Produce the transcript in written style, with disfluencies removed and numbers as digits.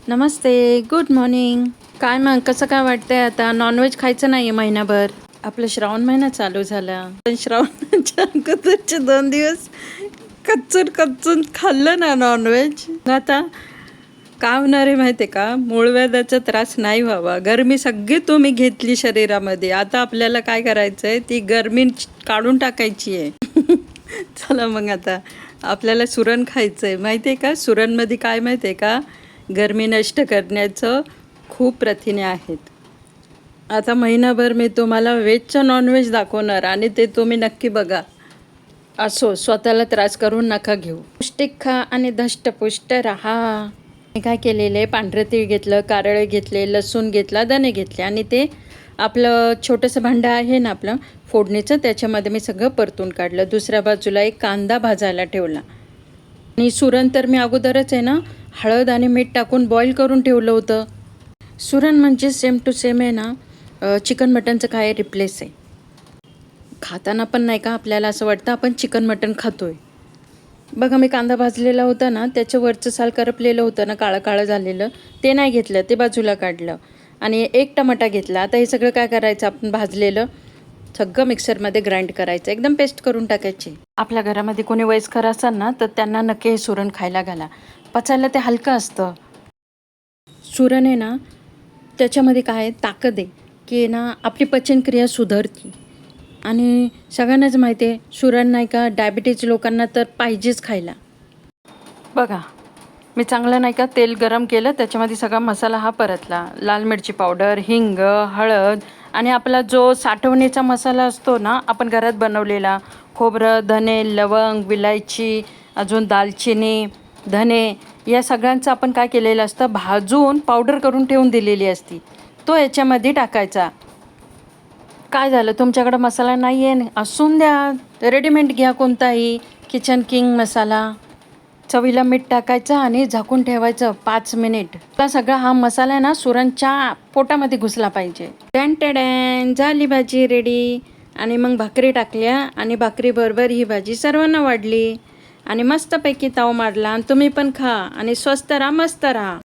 नमस्ते, good morning. काय मग कसं काय वाटतंय आता? नॉनव्हेज खायचं नाही आहे महिनाभर. आपलं श्रावण महिना चालू झाला. पण श्रावणाच्या अगोदरचे 2 दिवस कच्चून कच्चून खाल्लं ना नॉनव्हेज. आता काय होणार आहे माहिती आहे का? मूळव्याधाचा त्रास नाही व्हावा. गरमी सगळी तुम्ही घेतली शरीरामध्ये. आता आपल्याला काय करायचं आहे, ती गरमी काढून टाकायची आहे. चला मग आता आपल्याला सुरण खायचं आहे. माहिती आहे का सुरणमध्ये काय माहिती आहे का? गरमी नष्ट करण्याचं खूप प्रथिने आहेत. आता महिनाभर मी तुम्हाला व्हेजचं नॉनव्हेज दाखवणार आणि ते तुम्ही नक्की बघा. असो, स्वतःला त्रास करून नका घेऊ. पौष्टिक खा आणि धष्टपुष्ट राहा. मी काय केलेले, पांढरं तीळ घेतलं, कारळे घेतले, लसूण घेतला, धने घेतले आणि ते आपलं छोटंसं भांडं आहे ना आपलं फोडणीचं, त्याच्यामध्ये मी सगळं परतून काढलं. दुसऱ्या बाजूला एक कांदा भाजायला ठेवला आणि सुरण तर मी अगोदरच आहे ना हळद आणि मीठ टाकून बॉईल करून ठेवलं होतं. सुरण म्हणजे सेम टू सेम आहे ना चिकन मटनचं काय रिप्लेस आहे. खाताना पण नाही का आपल्याला असं वाटतं आपण चिकन मटन खातोय. बघा मी कांदा भाजलेला होता ना, त्याचं वरचं साल करपलेलं होतं ना, काळं काळं झालेलं, ते नाही घेतलं, ते बाजूला काढलं आणि एक टमाटा घेतला. आता हे सगळं काय करायचं, आपण भाजलेलं सगळं मिक्सरमध्ये ग्राइंड करायचं, एकदम पेस्ट करून टाकायची. आपल्या घरामध्ये कोणी वयस्कर असाल ना तर त्यांना नक्की हे सुरण खायला घाला. पचायला ते हलकं असतं. सुरण आहे ना त्याच्यामध्ये काय आहे, ताकद आहे की ना आपली पचनक्रिया सुधारती. आणि सगळ्यांनाच माहिती आहे सुरण नाही का डायबिटीज लोकांना तर पाहिजेच खायला. बघा मी चांगलं नाही का तेल गरम केलं, त्याच्यामध्ये सगळा मसाला हा परतला. लाल मिरची पावडर, हिंग, हळद आणि आपला जो साठवणीचा मसाला असतो ना आपण घरात बनवलेला, खोबरं, धने, लवंग, विलायची, अजून दालचिनी, धने, या सगळ्यांचं आपण काय केलेलं असतं, भाजून पावडर करून ठेवून दिलेली असती, तो याच्यामध्ये टाकायचा. काय झालं, तुमच्याकडं मसाला नाही आहे असून द्या, रेडीमेड घ्या कोणताही, किचन किंग मसाला. चवीला मीठ टाकायचं आणि झाकून ठेवायचं 5 मिनिट. हा सगळा हा मसाला आहे ना सुरणच्या पोटामध्ये घुसला पाहिजे. टॅन झाली भाजी रेडी. आणि मग भाकरी टाकल्या आणि भाकरीबरोबर ही भाजी सर्वांना वाढली आणि मस्तपैकी ताव मारला. आणि तुम्ही पण खा आणि स्वस्त राहा, मस्त राहा.